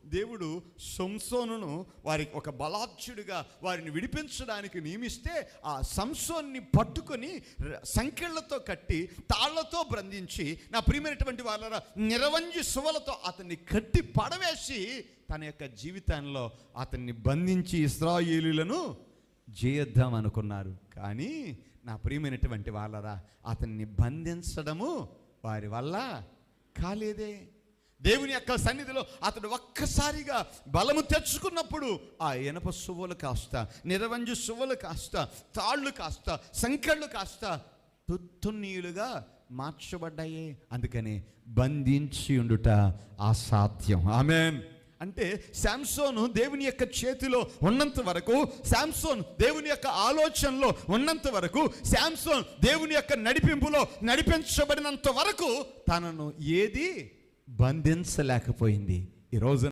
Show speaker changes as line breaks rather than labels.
దేవుడు సంసోనును వారికి ఒక బలాఢ్యుడిగా వారిని విడిపించడానికి నియమిస్తే ఆ సంసోన్ని పట్టుకొని సంకెళ్లతో కట్టి తాళ్లతో బంధించి, నా ప్రియమైనటువంటి వాళ్ళ నిరవంజి సువలతో అతన్ని కట్టి పడవేసి తన యొక్క జీవితంలో అతన్ని బంధించి ఇశ్రాయేలీయులను జయిద్దాం అనుకున్నారు. కానీ నా ప్రియమైనటువంటి వాళ్ళరా, అతన్ని బంధించడము వారి వల్ల కాలేదే. దేవుని యొక్క సన్నిధిలో అతడు ఒక్కసారిగా బలము తెచ్చుకున్నప్పుడు ఆ ఇనప సువ్వలు కాస్త, నిరవంజి సువ్వలు కాస్త, తాళ్ళు కాస్త, సంకెళ్ళు కాస్త తుత్తునీయులుగా మార్చబడ్డాయి. అందుకని బంధించి ఉండుట అసాధ్యం. ఆమేన్. అంటే శాంసోను దేవుని యొక్క చేతిలో ఉన్నంత వరకు, శాంసోన్ దేవుని యొక్క ఆలోచనలో ఉన్నంత వరకు, శాంసోన్ దేవుని యొక్క నడిపింపులో నడిపించబడినంత వరకు తనను ఏది బంధించలేకపోయింది. ఈరోజు